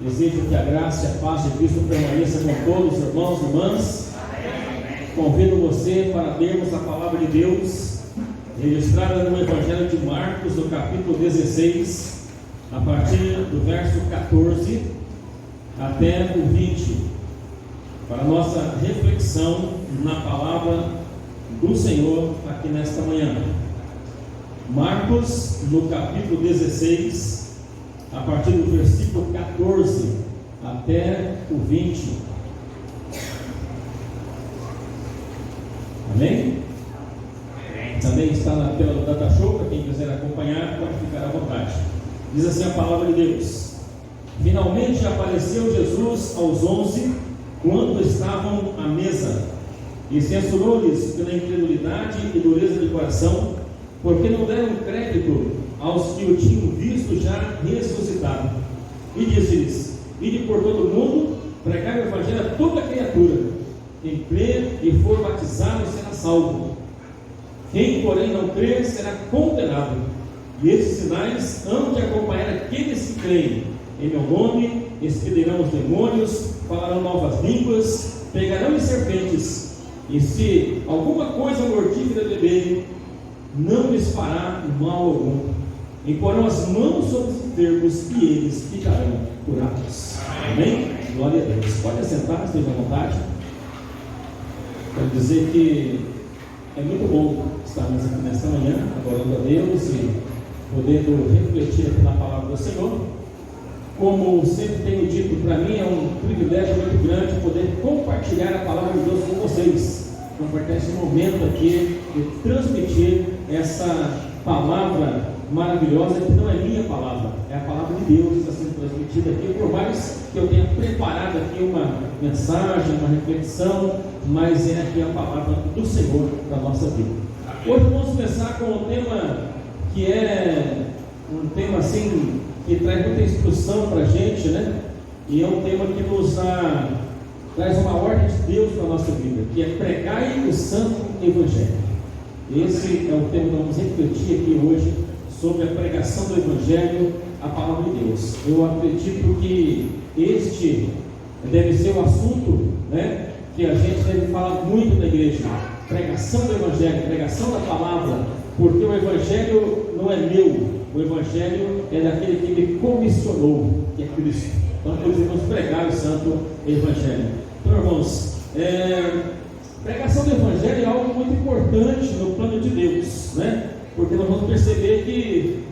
Desejo que a graça e a paz de Cristo permaneça com todos os irmãos e irmãs. Convido você para lermos a palavra de Deus, registrada no Evangelho de Marcos, no capítulo 16, a partir do verso 14 até o 20, para a nossa reflexão na palavra do Senhor aqui nesta manhã. Marcos, no capítulo 16, a partir do versículo 14 até o 20. Amém? Também está na tela do Data Show, para quem quiser acompanhar, pode ficar à vontade. Diz assim a palavra de Deus: Finalmente apareceu Jesus aos 11, quando estavam à mesa, e censurou-lhes pela incredulidade e dureza de coração, porque não deram crédito aos que o tinham visto já ressuscitado. E disse-lhes: Ide por todo o mundo, pregai o evangelho a toda criatura. Quem crer e for batizado será salvo. Quem, porém, não crer será condenado. E esses sinais hão de acompanhar aqueles que creem. Em meu nome expedirão os demônios, falarão novas línguas, pegarão em serpentes, e se alguma coisa mortífera beberem, não lhes fará mal algum. E porão as mãos sobre os enfermos, e eles ficarão curados. Amém? Glória a Deus. Pode assentar, esteja à vontade. Quero dizer que é muito bom estarmos aqui nesta manhã, adorando a Deus e podendo refletir aqui na palavra do Senhor. Como sempre tenho dito, para mim é um privilégio muito grande poder compartilhar a palavra de Deus com vocês. Compartilhar esse momento aqui e transmitir essa palavra maravilhosa, que não é minha palavra, é a palavra de Deus que está sendo transmitida aqui. Por mais que eu tenha preparado aqui uma mensagem, uma reflexão, mas é aqui a palavra do Senhor para a nossa vida. Hoje vamos começar com um tema que é um tema assim, que traz muita instrução para a gente, né? E é um tema que nos traz uma ordem de Deus para a nossa vida, que é pregai o santo evangelho. Esse é o tema que vamos refletir aqui hoje, sobre a pregação do evangelho, a palavra de Deus. Eu acredito que este deve ser o assunto, né, que a gente deve falar muito na igreja: pregação do evangelho, pregação da palavra, porque o evangelho não é meu, o evangelho é daquele que me comissionou, que é Cristo. Então por isso vamos pregar o santo evangelho. Então, irmãos, pregação do evangelho é algo muito importante no plano de Deus, né? Porque nós vamos perceber que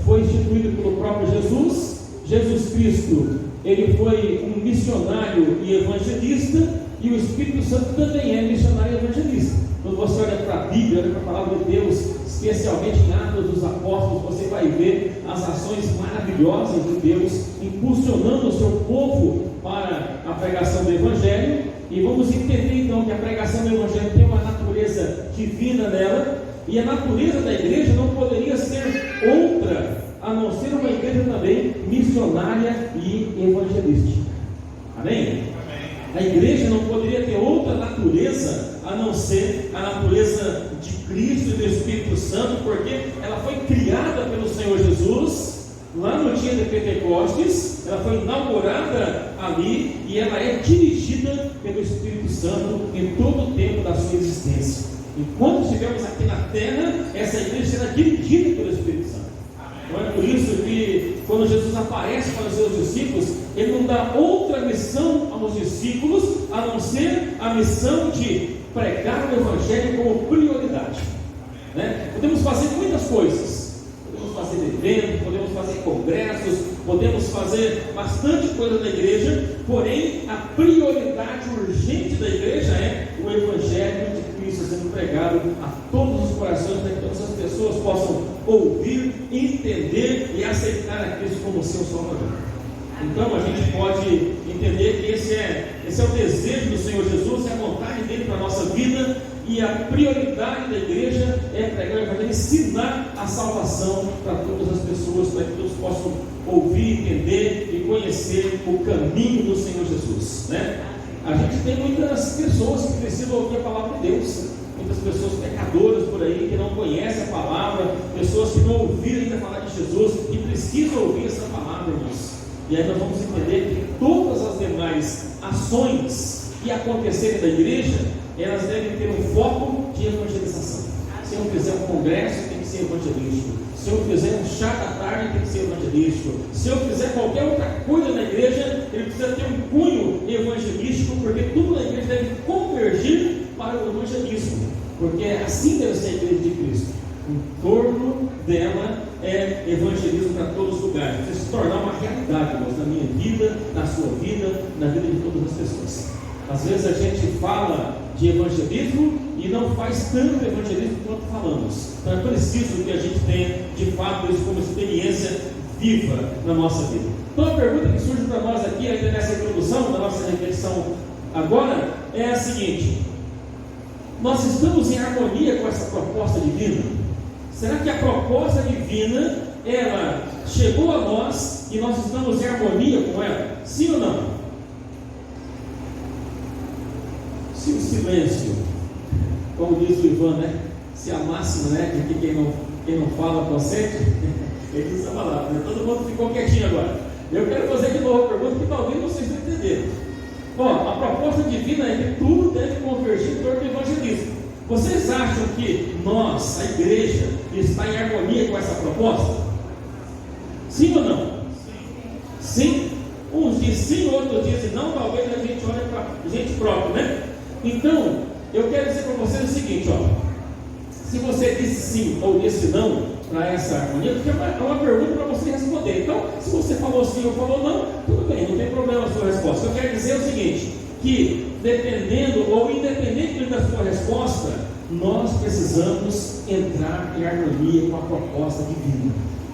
foi instituído pelo próprio Jesus Cristo. Ele foi um missionário e evangelista, e o Espírito Santo também é missionário e evangelista. Quando você olha para a Bíblia, olha para a palavra de Deus, especialmente em Atos dos Apóstolos, você vai ver as ações maravilhosas de Deus impulsionando o seu povo para a pregação do evangelho. E vamos entender então que a pregação do evangelho tem uma natureza divina nela, e a natureza da igreja não poderia ser outra a não ser uma igreja também missionária e evangelística. Amém? A igreja não poderia ter outra natureza a não ser a natureza de Cristo e do Espírito Santo, porque ela foi criada pelo Senhor Jesus lá no dia de Pentecostes, ela foi inaugurada ali e ela é dirigida pelo Espírito Santo em todo o tempo da sua existência. Enquanto estivermos aqui na terra, essa igreja será dirigida pelo Espírito Santo. Então é por isso que quando Jesus aparece para os seus discípulos, ele não dá outra missão aos discípulos a não ser a missão de pregar o evangelho como prioridade, né? Podemos fazer muitas coisas, podemos fazer eventos, podemos fazer congressos, podemos fazer bastante coisa na igreja, porém a prioridade urgente da igreja é o evangelho de Cristo sendo pregado a todos os corações, para que todas as pessoas possam ouvir, entender e aceitar a Cristo como seu Salvador. Então a gente pode entender que esse é o desejo do Senhor Jesus, é a vontade dele para a nossa vida, e a prioridade da igreja é pregar o evangelho, ensinar a salvação para todas as pessoas, para que todos possam ouvir, entender e conhecer o caminho do Senhor Jesus, né? A gente tem muitas pessoas que precisam ouvir a palavra de Deus, muitas pessoas pecadoras por aí que não conhecem a palavra, pessoas que não ouviram ainda falar de Jesus e precisam ouvir essa palavra, irmãos. E aí nós vamos entender que todas as demais ações que acontecerem na igreja, elas devem ter um foco de evangelização. Se eu fizer um congresso, tem que ser evangelístico. Se eu fizer um chá da tarde, tem que ser evangelístico. Se eu fizer qualquer outra coisa na igreja, ele precisa ter um cunho evangelístico, porque tudo na igreja deve convergir para o evangelismo, porque assim deve ser a igreja de Cristo. Em torno dela é evangelismo para todos os lugares. Precisa se tornar uma realidade, irmãos, na minha vida, na sua vida, na vida de todas as pessoas. Às vezes a gente fala de evangelismo e não faz tanto evangelismo quanto falamos. Então é preciso que a gente tenha de fato isso como experiência viva na nossa vida. Então a pergunta que surge para nós aqui, ainda nessa introdução da nossa reflexão agora, é a seguinte: nós estamos em harmonia com essa proposta divina? Será que a proposta divina, ela chegou a nós e nós estamos em harmonia com ela? Sim ou não? Se o silêncio, como diz o Ivan, né? Se a máxima, né? De que quem não fala consente, ele usa a palavra, né? Todo mundo ficou quietinho agora. Eu quero fazer de novo a pergunta que talvez vocês não entenderam. Bom, a proposta divina é que tudo deve convergir em torno do evangelismo. Vocês acham que nós, a igreja, está em harmonia com essa proposta? Sim ou não? Sim? Uns dizem sim, outros dizem não. Talvez a gente olhe para a gente próprio, né? Então, eu quero dizer para vocês o seguinte, ó. Se você disse sim ou disse não para essa harmonia, porque é uma pergunta para você responder. Então, se você falou sim ou falou não, tudo bem, não tem problema a sua resposta. Eu quero dizer o seguinte, que dependendo ou independente da sua resposta, nós precisamos entrar em harmonia com a proposta divina.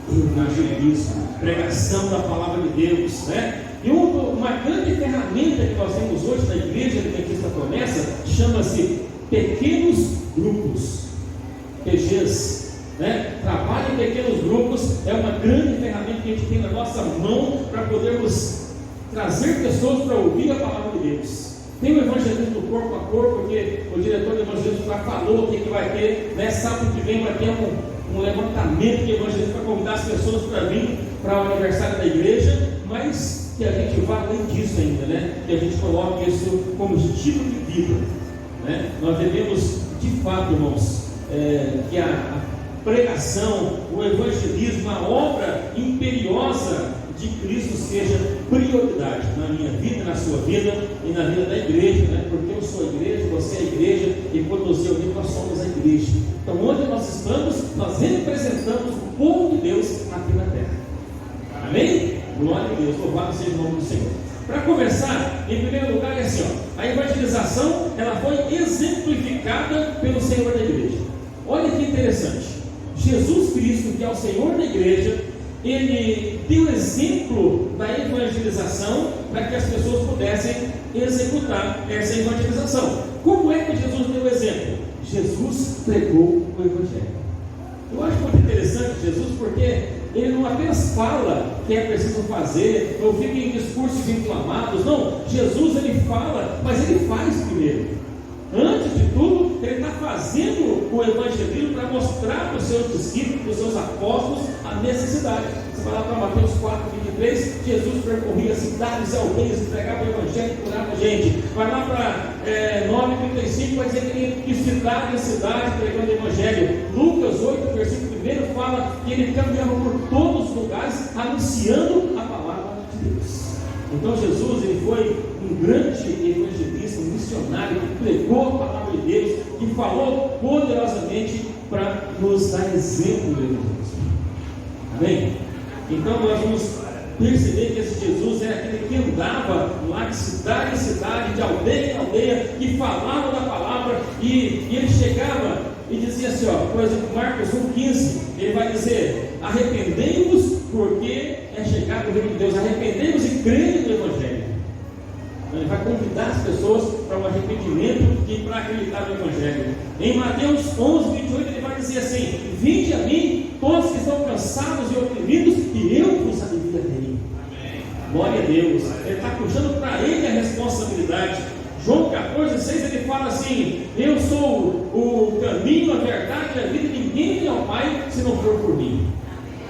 Evangelismo, pregação da palavra de Deus, né? E uma grande ferramenta que nós temos hoje na Igreja Adventista Promessa chama-se pequenos grupos, PGs, né? Trabalho em pequenos grupos é uma grande ferramenta que a gente tem na nossa mão para podermos trazer pessoas para ouvir a palavra de Deus. Tem o evangelismo do corpo a corpo, porque o diretor do evangelismo já falou o que vai ter, né? Sábado que vem vai ter um levantamento de evangelismo para convidar as pessoas para vir para o aniversário da igreja, mas que a gente vá além disso ainda, né? Que a gente coloque isso como estilo de vida, né? Nós devemos, de fato, irmãos, que a pregação, o evangelismo, a obra imperiosa de Cristo seja prioridade na minha vida, na sua vida e na vida da igreja, né? Porque eu sou a igreja, você é a igreja, e quando nos reunimos nós somos a igreja. Então, onde nós estamos, nós representamos o povo de Deus aqui na terra. Amém? Glória a Deus, louvado seja o nome do Senhor. Para começar, em primeiro lugar é assim, ó, a evangelização ela foi exemplificada pelo Senhor da igreja. Olha que interessante, Jesus Cristo, que é o Senhor da igreja, ele deu exemplo da evangelização para que as pessoas pudessem executar essa evangelização. Como é que Jesus deu exemplo? Jesus pregou o evangelho. Eu acho muito interessante Jesus, porque ele não apenas fala que é preciso fazer, ou fica em discursos inflamados. Não, Jesus ele fala, mas ele faz primeiro. Antes de tudo, ele está fazendo o evangelismo para mostrar para os seus discípulos, para os seus apóstolos, a necessidade. Você vai lá para Mateus 4:23, Jesus percorria cidades e aldeias, entregava o evangelho e curava a gente. Vai lá para 9:35, vai dizer que ele ia de cidade em cidade pregando o evangelho. Lucas 8, versículo 1 fala que ele caminhava por todos os lugares anunciando a palavra de Deus. Então Jesus ele foi um grande evangelista, um missionário que pregou a palavra de Deus, que falou poderosamente para nos dar exemplo do evangelismo. Amém? Então nós vamos perceber que esse Jesus era aquele que andava lá de cidade em cidade, de aldeia em aldeia, que falava da palavra, e ele chegava e dizia assim, ó, por exemplo, Marcos 1,15, ele vai dizer: arrependei-vos, porque é chegado o reino de Deus. Arrependei-vos e crede no evangelho. Então, ele vai convidar as pessoas para um arrependimento e para acreditar no evangelho. Em Mateus 11:28 ele vai dizer assim: vinde a mim todos que estão cansados e oprimidos, e eu vos aliviarei. Glória a Deus. Ele está puxando para ele a responsabilidade. João 14:6 ele fala assim: eu sou o caminho, a verdade e a vida, ninguém vem ao Pai se não for por mim.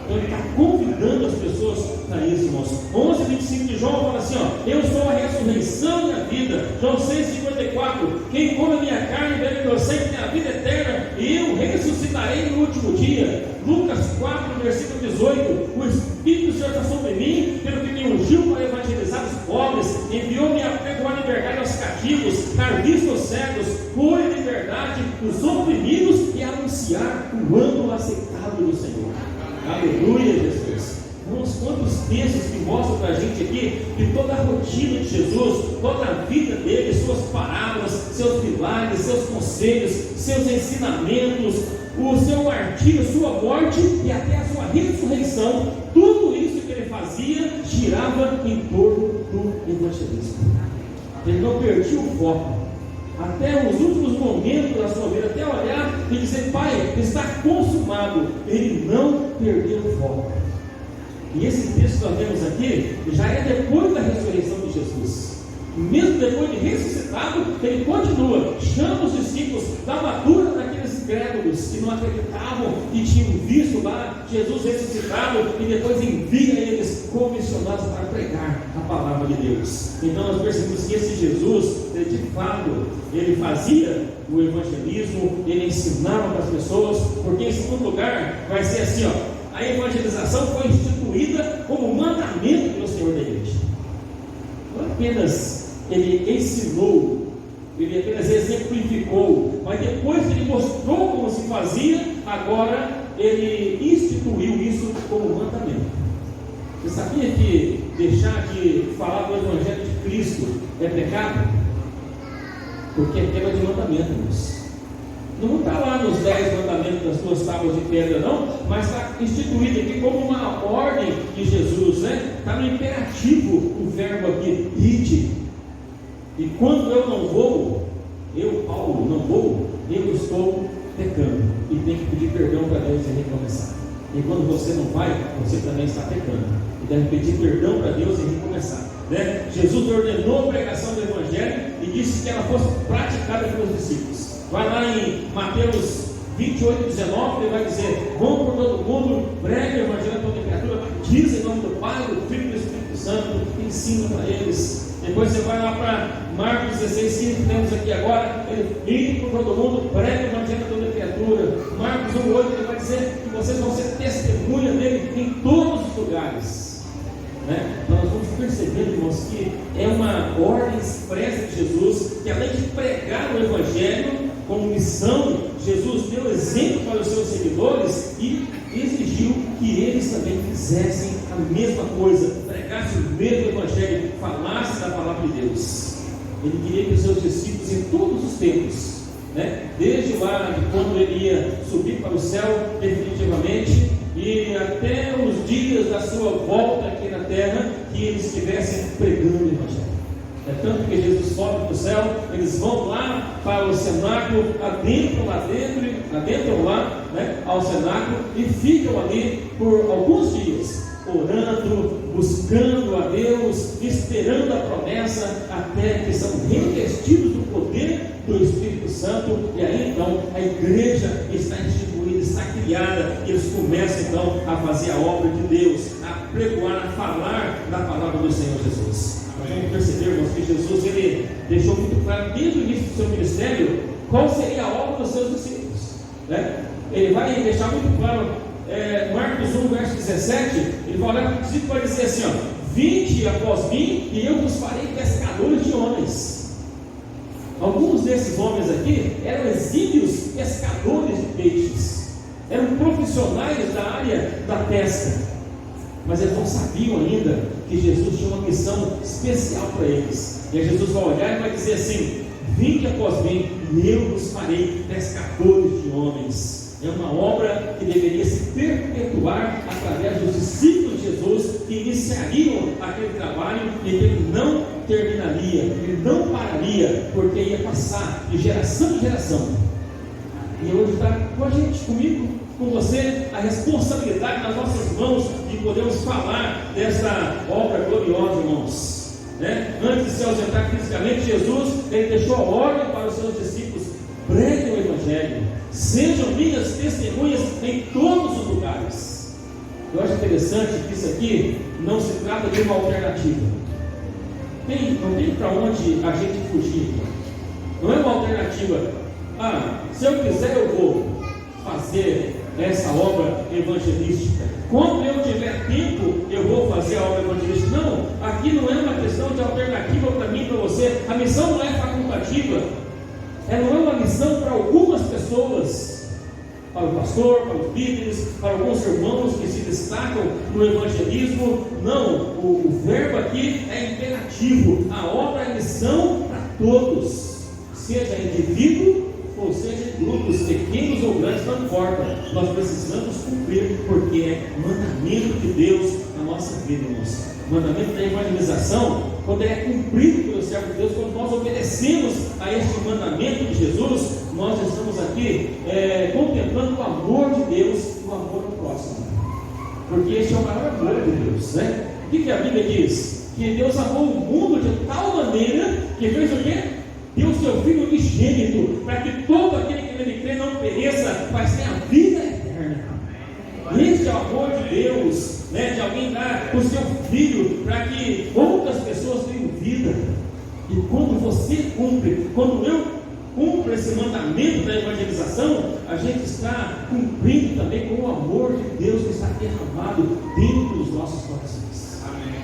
Então ele está convidando as pessoas para isso, irmãos. 11:25 de João fala assim, ó: eu sou a ressurreição e a vida. João 6:54: quem come a minha carne e bebe meu sangue tem a vida eterna, e eu ressuscitarei no último dia. Lucas 4, versículo 18: o Espírito do Senhor está sobre mim, pelo que me ungiu para evangelizar os pobres, enviou-me a pregoar liberdade aos cativos, dar vista aos cegos, pôr em liberdade os oprimidos e anunciar o ano aceitável do Senhor. Aleluia, Jesus. Irmãos, quantos textos que mostram para a gente aqui que toda a rotina de Jesus, toda a vida dele, suas parábolas, seus milagres, seus conselhos, seus ensinamentos, o seu martírio, sua morte e até a sua ressurreição, tudo isso que ele fazia girava em torno do evangelismo. Ele não perdia o foco. Até os últimos momentos da sua vida, até olhar e dizer: Pai, está consumado. Ele não perdeu o foco. E esse texto que nós vemos aqui já é depois da ressurreição de Jesus. Mesmo depois de ressuscitado, ele continua, chama os discípulos, dá uma dura naqueles incrédulos que não acreditavam, que tinham visto lá Jesus ressuscitado, e depois envia eles comissionados para pregar a palavra de Deus. Então nós percebemos que esse Jesus, de fato, ele fazia o evangelismo, ele ensinava para as pessoas, porque em segundo lugar vai ser assim, ó: a evangelização foi instituída como mandamento pelo Senhor da igreja. Não apenas ele ensinou, ele apenas exemplificou, mas depois que ele mostrou como se fazia, agora ele instituiu isso como mandamento. Você sabia que deixar de falar do Evangelho de Cristo é pecado? Porque é quebra de mandamento, irmãos. Não está lá nos 10 mandamentos das duas tábuas de pedra, não, mas está instituído aqui como uma ordem de Jesus, né? Está no imperativo o verbo aqui, ide. E quando eu não vou, eu, Paulo, não vou, eu estou pecando e tenho que pedir perdão para Deus e recomeçar. E quando você não vai, você também está pecando e deve pedir perdão para Deus e recomeçar, né? Jesus ordenou a pregação do Evangelho e disse que ela fosse praticada pelos discípulos. Vai lá em Mateus 28:19, ele vai dizer: vão por todo mundo, pregue o Evangelho a toda criatura, batiza em nome do Pai, do Filho e do Espírito Santo, ensina para eles. Depois você vai lá para Marcos 16:5, que temos aqui agora, ele ide por todo mundo, pregue o Evangelho a toda criatura. Marcos 1:8, ele vai dizer que vocês vão ser testemunha dele em todos os lugares, né? Então nós vamos perceber, irmãos, que é uma ordem expressa de Jesus, que além de pregar o Evangelho como missão, Jesus deu exemplo para os seus seguidores e exigiu que eles também fizessem a mesma coisa, pregassem o mesmo Evangelho, falassem da palavra de Deus. Ele queria que os seus discípulos, em todos os tempos, né, desde lá de quando ele ia subir para o céu definitivamente, e até os dias da sua volta aqui na terra, que eles estivessem pregando o Evangelho. É tanto que Jesus sobe para o céu, eles vão lá para o cenáculo, adentram lá, né, ao cenáculo, e ficam ali por alguns dias, orando, buscando a Deus, esperando a promessa, até que são revestidos do poder do Espírito Santo, e aí então a igreja está instituída, está criada, e eles começam então a fazer a obra de Deus, a pregoar, a falar da palavra do Senhor Jesus. Nós vamos perceber, irmãos, que Jesus ele deixou muito claro desde o início do seu ministério qual seria a obra dos seus discípulos, né? Ele vai deixar muito claro, Marcos 1, verso 17, ele vai olhar para o discípulo e vai dizer assim, ó: vinde após mim e eu vos farei pescadores de homens. Alguns desses homens aqui eram exímios pescadores de peixes, eram profissionais da área da pesca, mas eles não sabiam ainda que Jesus tinha uma missão especial para eles. E aí Jesus vai olhar e vai dizer assim: vinde após mim e eu vos farei pescadores de homens. É uma obra que deveria se perpetuar através dos discípulos de Jesus, que iniciariam aquele trabalho e que ele não terminaria, ele não pararia, porque ia passar de geração em geração. E hoje está com a gente, comigo, com você, a responsabilidade nas nossas mãos de podermos falar dessa obra gloriosa, irmãos, né? Antes de se ausentar fisicamente, Jesus ele deixou a ordem para os seus discípulos: preguem o Evangelho, sejam minhas testemunhas em todos os lugares. Eu acho interessante que isso aqui não se trata de uma alternativa. Não tem para onde a gente fugir. Não é uma alternativa. Se eu quiser eu vou fazer essa obra evangelística. Quando eu tiver tempo, eu vou fazer a obra evangelística. Não, aqui não é uma questão de alternativa para mim e para você. A missão não é facultativa. Ela não é uma missão para algumas pessoas, para o pastor, para os líderes, para alguns irmãos que se destacam no evangelismo. Não, o verbo aqui é imperativo. A obra é missão para todos, seja indivíduo ou seja grupos pequenos ou grandes, não importa. Nós precisamos cumprir, porque é mandamento de Deus na nossa vida, irmãos. O mandamento da evangelização, quando é cumprido pelo servo de Deus, quando nós obedecemos a este mandamento de Jesus, nós estamos aqui contemplando o amor de Deus e o amor ao próximo, porque este é o maior amor de Deus, né? O que a Bíblia diz? Que Deus amou o mundo de tal maneira que fez o quê? Deu o seu Filho unigênito, para que todo aquele que nele crê não pereça, mas tenha a vida eterna. Este é o amor de Deus, né? De alguém dar o seu Filho para que outras pessoas tenham vida. E quando você cumpre, quando eu cumpro esse mandamento da evangelização, a gente está cumprindo também com o amor de Deus que está derramado dentro dos nossos corações.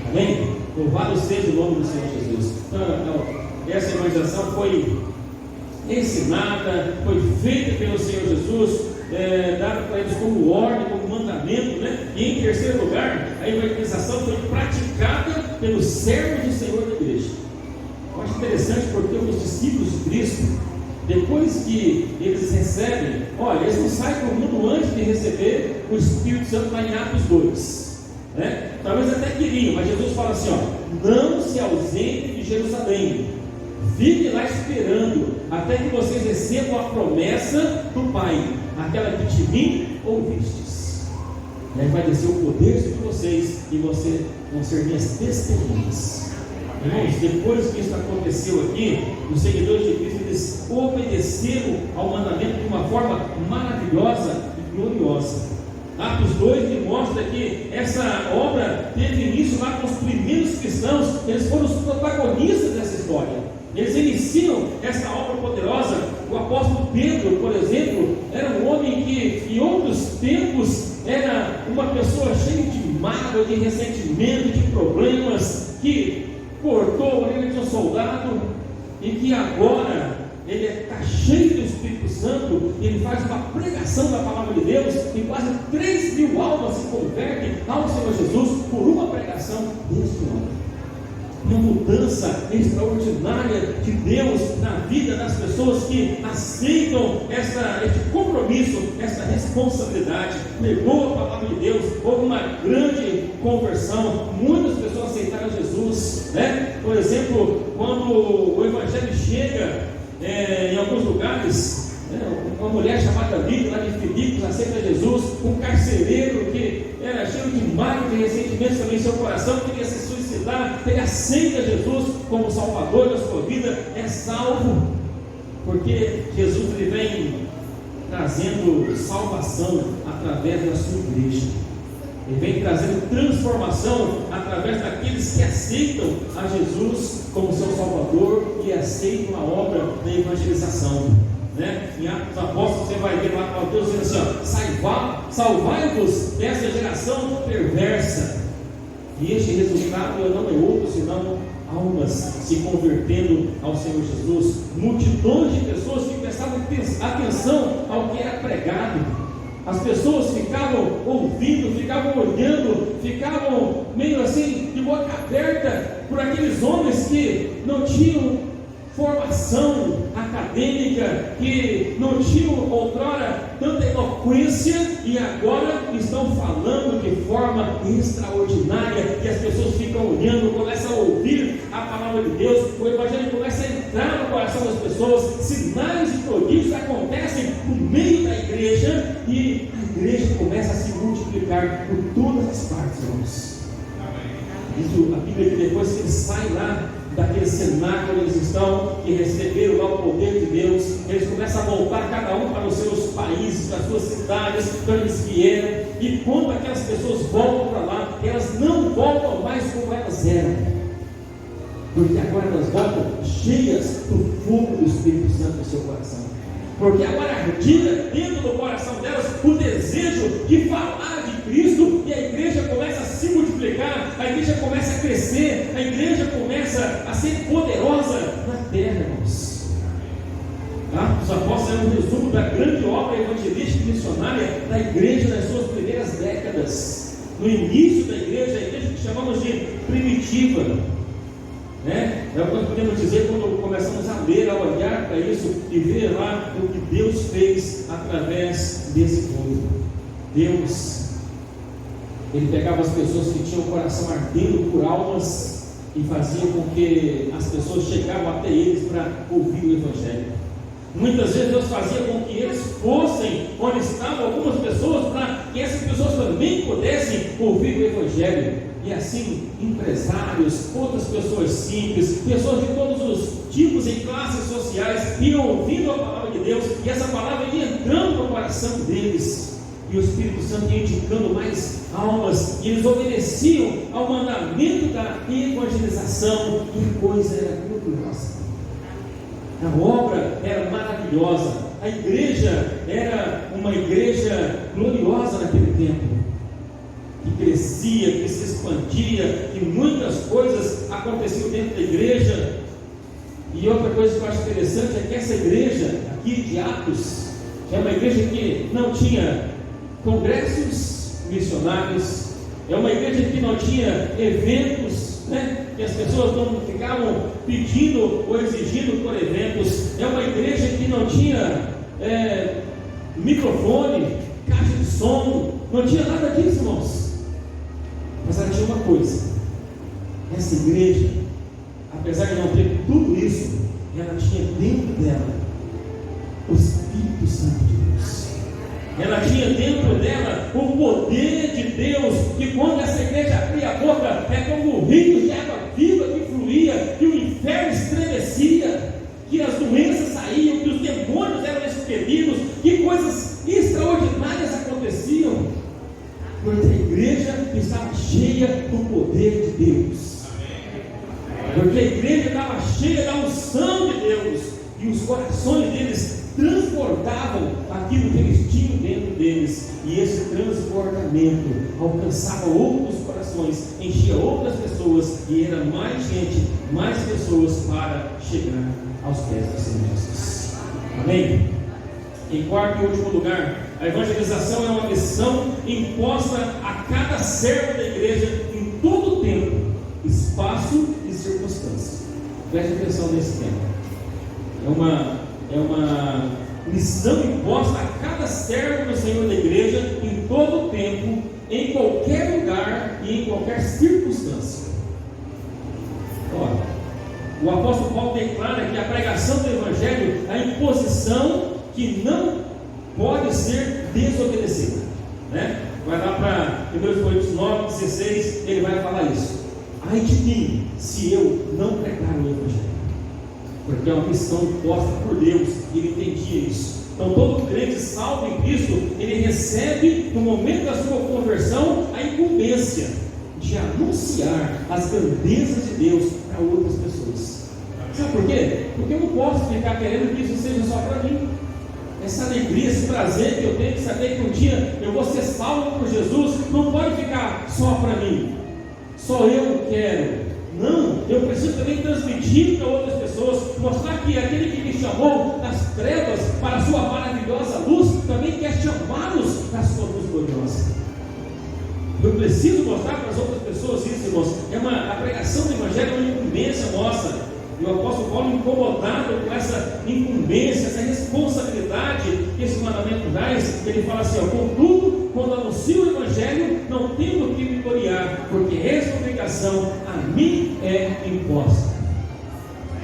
Amém? Louvado seja o nome do Senhor Jesus. Então, essa evangelização foi ensinada, foi feita pelo Senhor Jesus, dada para eles como ordem, como mandamento, né? E em terceiro lugar, a evangelização foi praticada pelos servos do Senhor da igreja. Eu acho interessante porque os discípulos de Cristo, depois que eles recebem, eles não saem para o mundo antes de receber o Espírito Santo lá em Atos 2, né? Talvez até queriam, mas Jesus fala assim: não se ausentem de Jerusalém, fiquem lá esperando até que vocês recebam a promessa do Pai, aquela que de mim ouvistes. E aí vai descer o poder sobre vocês e vocês vão ser minhas testemunhas. Irmãos, depois que isso aconteceu aqui, os seguidores de Cristo, eles obedeceram ao mandamento de uma forma maravilhosa e gloriosa. Atos 2 mostra que essa obra teve início lá com os primeiros cristãos. Eles foram os protagonistas dessa história. Eles iniciam essa obra poderosa. O apóstolo Pedro, por exemplo, era um homem que em outros tempos era uma pessoa cheia de mágoa, de ressentimento, de problemas, que cortou a orelha de um soldado, e que agora ele está cheio do Espírito Santo. Ele faz uma pregação da palavra de Deus e quase 3.000 almas se convertem ao Senhor Jesus por uma pregação deste homem. Uma mudança extraordinária de Deus na vida das pessoas que aceitam este compromisso, essa responsabilidade. Pregou a palavra de Deus, houve uma grande conversão, muitas pessoas aceitaram Jesus, né? Por exemplo, quando o Evangelho chega em alguns lugares, uma mulher chamada Lídia, lá de Filipos, aceita Jesus. Um carcereiro que era cheio de mágoa e ressentimentos também em seu coração, queria se suicidar, ele aceita Jesus como Salvador da sua vida, é salvo, porque Jesus ele vem trazendo salvação através da sua igreja. Ele vem trazendo transformação através daqueles que aceitam a Jesus como seu Salvador e aceitam a obra da evangelização, né? Em Atos dos Apóstolos você vai ver lá Deus dizendo assim: salvai-vos dessa geração perversa. E este resultado não é outro senão almas se convertendo ao Senhor Jesus, multidões de pessoas que prestavam atenção ao que era pregado. As pessoas ficavam ouvindo, ficavam olhando, ficavam meio assim de boca aberta por aqueles homens que não tinham formação acadêmica, que não tinham outrora tanta eloquência e agora estão falando de forma extraordinária, e as pessoas ficam olhando, começam a ouvir a palavra de Deus, o Evangelho começa a entrar no coração das pessoas, sinais e prodígios acontecem no meio da igreja e a igreja começa a se multiplicar por todas as partes, irmãos. Isso, a Bíblia que depois depois que eles saem lá daquele cenáculo onde eles estão, que receberam lá o poder de Deus, eles começam a voltar cada um para os seus países, para as suas cidades, para onde eles vieram. E quando aquelas pessoas voltam para lá, elas não voltam mais como elas eram, porque agora elas voltam cheias do fogo do Espírito Santo no seu coração. Porque agora ardia dentro do coração delas o desejo de falar de Cristo, e a igreja começa a se multiplicar, a igreja começa a crescer, a igreja começa a ser poderosa na terra, irmãos. Atos dos Apóstolos é um resumo da grande obra evangelística e missionária da igreja nas suas primeiras décadas. No início da igreja, a igreja que chamamos de primitiva, né? É o que nós podemos dizer quando começamos a ler, a olhar para isso e ver lá o que Deus fez através desse povo. Deus, Ele pegava as pessoas que tinham o coração ardendo por almas e fazia com que as pessoas chegavam até eles para ouvir o Evangelho. Muitas vezes Deus fazia com que eles fossem onde estavam algumas pessoas, para que essas pessoas também pudessem ouvir o Evangelho. E assim, empresários, outras pessoas simples, pessoas de todos os tipos e classes sociais iam ouvindo a palavra de Deus, e essa palavra ia entrando no coração deles, e o Espírito Santo ia indicando mais almas, e eles obedeciam ao mandamento da evangelização, e a coisa era gloriosa. A obra era maravilhosa, a igreja era uma igreja gloriosa naquele tempo, que crescia, que se expandia, que muitas coisas aconteciam dentro da igreja. E outra coisa que eu acho interessante é que essa igreja aqui de Atos é uma igreja que não tinha congressos missionários, é uma igreja que não tinha eventos, né, que as pessoas não ficavam pedindo ou exigindo por eventos, é uma igreja que não tinha microfone, caixa de som, não tinha nada disso, irmãos. Mas ela tinha uma coisa: essa igreja, apesar de não ter tudo isso, ela tinha dentro dela o Espírito Santo de Deus. Ela tinha dentro dela o poder de Deus, que quando essa igreja abria a boca, é como rios de água viva que fluía, que o inferno estremecia, que as doenças saíam, que os demônios eram expelidos, que coisas extraordinárias aconteciam, porque a igreja estava cheia do poder de Deus, porque a igreja estava cheia da unção de Deus, e os corações deles transbordavam aquilo que eles tinham dentro deles, e esse transbordamento alcançava outros corações, enchia outras pessoas, e era mais gente, mais pessoas para chegar aos pés do Senhor Jesus. Amém? Em quarto e último lugar, a evangelização é uma missão imposta a cada servo da igreja em todo o tempo, espaço e circunstância. Preste atenção nesse tempo. É uma missão imposta a cada servo do Senhor da igreja em todo o tempo, em qualquer lugar e em qualquer circunstância. Olha, o apóstolo Paulo declara que a pregação do Evangelho é a imposição que não pode ser desobedecida, né? Vai lá para 1 Coríntios 9:16, ele vai falar isso. Ai de mim, se eu não pregar o Evangelho, porque é uma missão imposta por Deus, e ele entendia isso. Então todo crente salvo em Cristo, ele recebe no momento da sua conversão a incumbência de anunciar as grandezas de Deus para outras pessoas. Sabe por quê? Porque eu não posso ficar querendo que isso seja só para mim. Essa alegria, esse prazer que eu tenho de saber que um dia eu vou ser salvo por Jesus, não pode ficar só para mim, só eu quero. Não, eu preciso também transmitir para outras pessoas, mostrar que aquele que me chamou das trevas para a sua maravilhosa luz, também quer chamá-los da sua luz gloriosa. Eu preciso mostrar para as outras pessoas isso, irmãos. A pregação do Evangelho é uma incumbência nossa. E o apóstolo Paulo, incomodado com essa incumbência, essa responsabilidade que esse mandamento traz, ele fala assim: contudo, quando anuncio o Evangelho, não tenho do que me gloriar, porque essa obrigação a mim é imposta.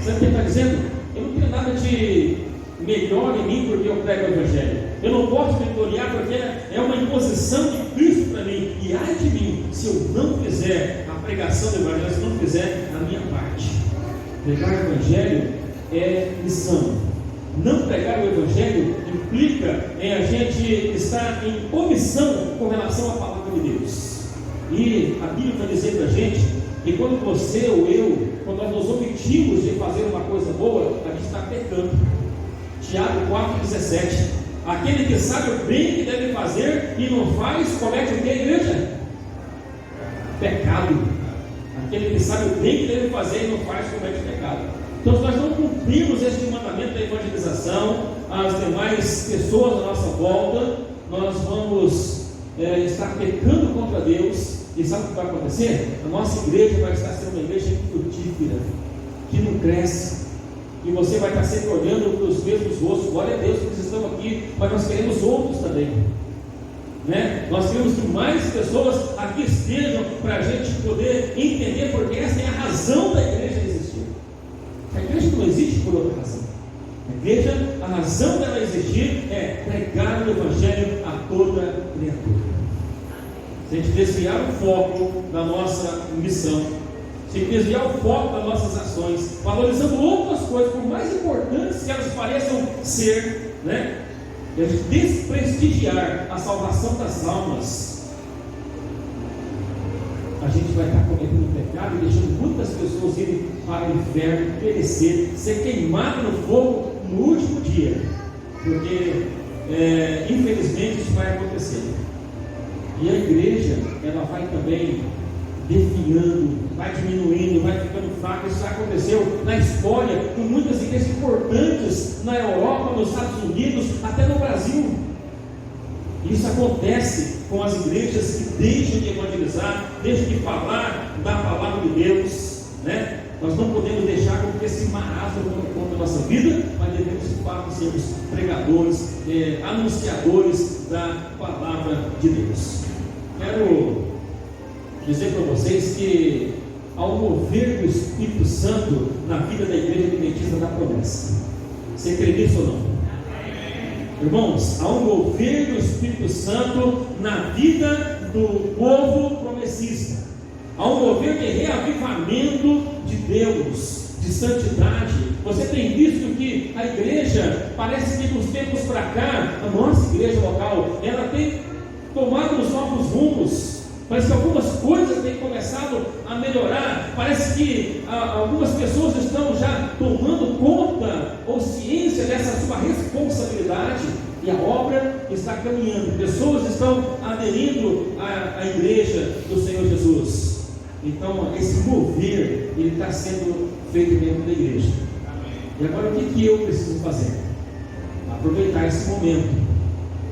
Sabe o que ele está dizendo? Eu não tenho nada de melhor em mim porque eu prego o Evangelho. Eu não posso me gloriar porque é uma imposição de Cristo para mim, e ai de mim, se eu não fizer a pregação do Evangelho, se eu não fizer a minha parte. Pregar o Evangelho é missão. Não pregar o Evangelho implica em a gente estar em omissão com relação à palavra de Deus. E a Bíblia vai dizer para a gente que quando você ou eu, quando nós nos omitimos de fazer uma coisa boa, a gente está pecando. Tiago 4,17. Aquele que sabe o bem que deve fazer e não faz, comete o que, igreja? Pecado. Aquele que sabe o bem que deve fazer e não faz, comete pecado. Então, se nós não cumprimos este mandamento da evangelização, as demais pessoas à nossa volta, nós vamos estar pecando contra Deus. E sabe o que vai acontecer? A nossa igreja vai estar sendo uma igreja frutífera, que não cresce. E você vai estar sempre olhando para os mesmos rostos. Glória a Deus que vocês estão aqui, mas nós queremos outros também, né? Nós queremos que mais pessoas aqui estejam, para a gente poder entender, porque essa é a razão da igreja existir. A igreja não existe por outra razão. A igreja, a razão dela existir é pregar o Evangelho a toda criatura. Se a gente desviar o foco da nossa missão, se desviar o foco das nossas ações, valorizando outras coisas, por mais importantes que elas pareçam ser, né? E a gente desprestigiar a salvação das almas, a gente vai estar cometendo pecado e deixando muitas pessoas irem para o inferno, perecer, ser queimado no fogo no último dia, porque infelizmente isso vai acontecer. E a igreja, ela vai também definhando, vai diminuindo, vai ficando fraca. Isso já aconteceu na história com muitas igrejas importantes na Europa, nos Estados Unidos, até no Brasil. Isso acontece com as igrejas que deixam de evangelizar, deixam de falar da palavra de Deus, né? Nós não podemos deixar com que esse marasmo tome conta da nossa vida, mas devemos de fato sermos pregadores, anunciadores da palavra de Deus. Quero dizer para vocês que ao mover do Espírito Santo na vida da igreja adventista da promessa, você crê nisso ou não? Irmãos, ao mover do Espírito Santo na vida do povo promessista, ao mover de reavivamento de Deus, de santidade, você tem visto que a igreja, parece que dos tempos para cá, a nossa igreja local, ela tem tomado os novos rumos. Parece que algumas coisas têm começado a melhorar. Parece que algumas pessoas estão já tomando conta ou ciência dessa sua responsabilidade, e a obra está caminhando. Pessoas estão aderindo à igreja do Senhor Jesus. Então esse mover, ele está sendo feito dentro da igreja. E agora o que eu preciso fazer? Aproveitar esse momento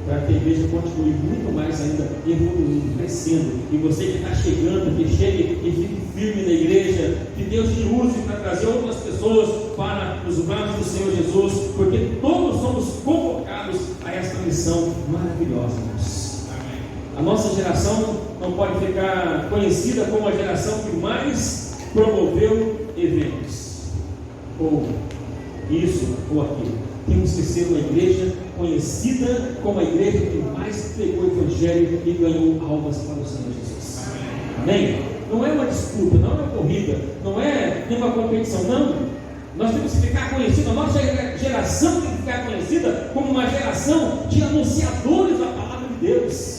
para que a igreja continue muito mais ainda evoluindo, crescendo. E você que está chegando, que chegue e fique firme na igreja, que Deus te use para trazer outras pessoas para os braços do Senhor Jesus, porque todos somos convocados a esta missão maravilhosa. A nossa geração não pode ficar conhecida como a geração que mais promoveu eventos, ou isso ou aquilo. Temos que ser uma igreja conhecida como a igreja que mais pregou o Evangelho e ganhou almas para o Senhor Jesus. Amém? Não é uma disputa, não é uma corrida, não é nenhuma competição, não. Nós temos que ficar conhecidos, a nossa geração tem que ficar conhecida como uma geração de anunciadores da palavra de Deus.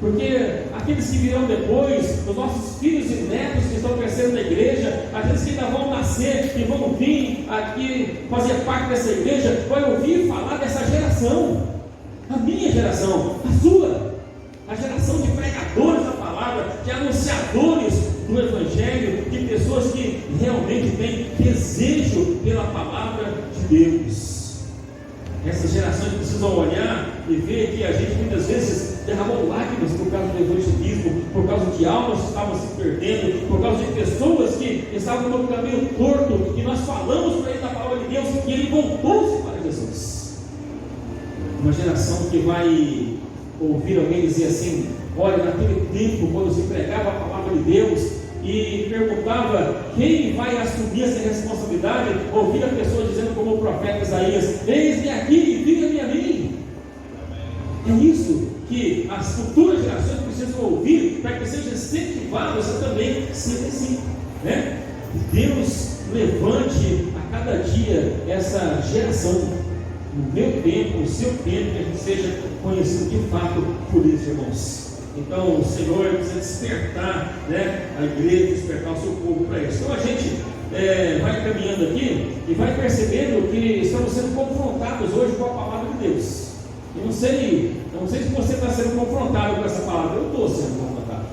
Porque aqueles que virão depois, os nossos filhos e netos que estão crescendo na igreja, aqueles que ainda vão nascer e vão vir aqui fazer parte dessa igreja, vai ouvir falar dessa geração, a minha geração, a sua, a geração de pregadores da palavra, de anunciadores do Evangelho, de pessoas que realmente têm desejo pela palavra de Deus. Essas gerações precisam olhar e ver que a gente muitas vezes derramou lágrimas por causa do evangelismo, por causa de almas que estavam se perdendo, por causa de pessoas que estavam no caminho torto, e nós falamos para ele da palavra de Deus e ele voltou-se para Jesus. Uma geração que vai ouvir alguém dizer assim: olha, naquele tempo, quando se pregava a palavra de Deus e perguntava quem vai assumir essa responsabilidade, ouvir a pessoa dizendo como o profeta Isaías: eis-me aqui, envia-me a mim. É isso que as futuras gerações precisam ouvir para que sejam incentivados a também ser assim, né? Deus levante a cada dia essa geração, no meu tempo, no seu tempo, que a gente seja conhecido de fato por isso, irmãos. Então o Senhor precisa despertar, né, a igreja, despertar o seu povo para isso. Então a gente vai caminhando aqui e vai percebendo que estamos sendo confrontados hoje com a palavra de Deus. Eu não sei se você está sendo confrontado com essa palavra. Eu estou sendo confrontado.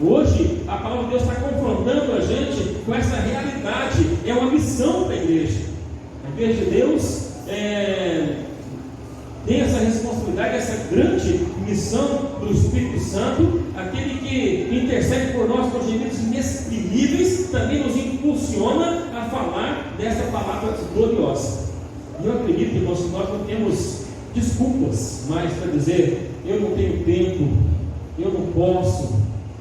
Hoje a palavra de Deus está confrontando a gente com essa realidade. É uma missão da igreja. A igreja de Deus tem essa responsabilidade, essa grande missão do Espírito Santo, aquele que intercede por nós com gemidos inexprimíveis, também nos impulsiona a falar dessa palavra gloriosa. E eu acredito, irmãos, que nós não temos desculpas mais para dizer: eu não tenho tempo, eu não posso,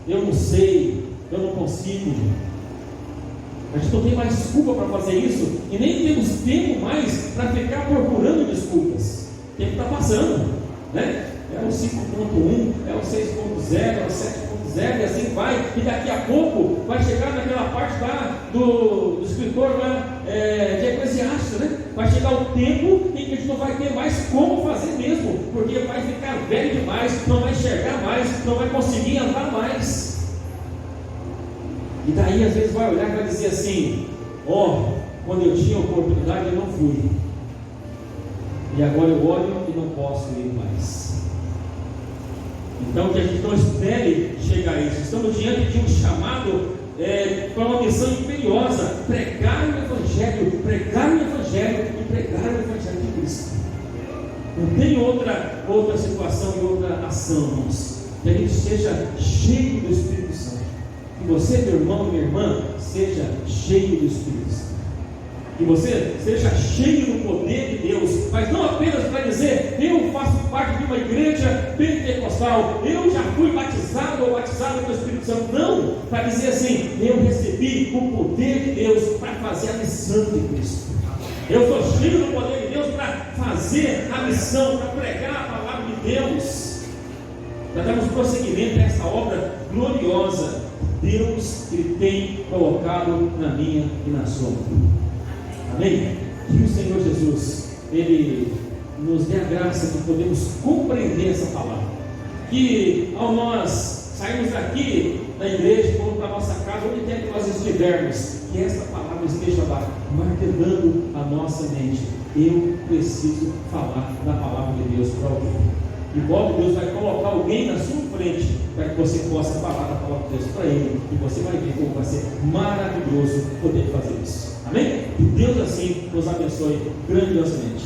eu não sei, eu não consigo. A gente não tem mais desculpa para fazer isso, e nem temos tempo mais para ficar procurando desculpas. O tempo está passando, né? É o 5.1, é o 6.0, é o 7.0, e assim vai, e daqui a pouco vai chegar naquela parte lá do escritor lá, de Eclesiastes, né? Vai chegar o tempo em que a gente não vai ter mais como fazer mesmo, porque vai ficar velho demais, não vai enxergar mais, não vai conseguir andar mais. E daí às vezes vai olhar e vai dizer assim: quando eu tinha oportunidade eu não fui, e agora eu olho e não posso ir mais. Então que a gente não espere chegar a isso. Estamos diante de um chamado para uma missão imperiosa: pregar o Evangelho e pregar o Evangelho de Cristo. Não tem outra situação e outra ação, irmãos. Que a gente seja cheio do Espírito Santo. Que você, meu irmão e minha irmã, seja cheio do Espírito Santo. Que você seja cheio do poder de Deus, mas não apenas para dizer: eu faço parte de uma igreja pentecostal, eu já fui batizado ou batizado pelo Espírito Santo. Não, para dizer assim: eu recebi o poder de Deus para fazer a missão de Cristo. Eu sou cheio do poder de Deus para fazer a missão, para pregar a palavra de Deus, para darmos prosseguimento a essa obra gloriosa Deus Ele tem colocado na minha e na sua mão. Amém? Que o Senhor Jesus Ele nos dê a graça de podermos compreender essa palavra, que ao nós sairmos daqui da igreja, vamos para a nossa casa, onde quer que nós estivermos, que essa palavra esteja lá, martelando a nossa mente: eu preciso falar da palavra de Deus para alguém. E logo Deus vai colocar alguém na sua frente para que você possa falar da palavra de Deus para ele, e você vai ver como vai ser maravilhoso poder fazer isso. Amém? Que Deus assim nos abençoe grandiosamente.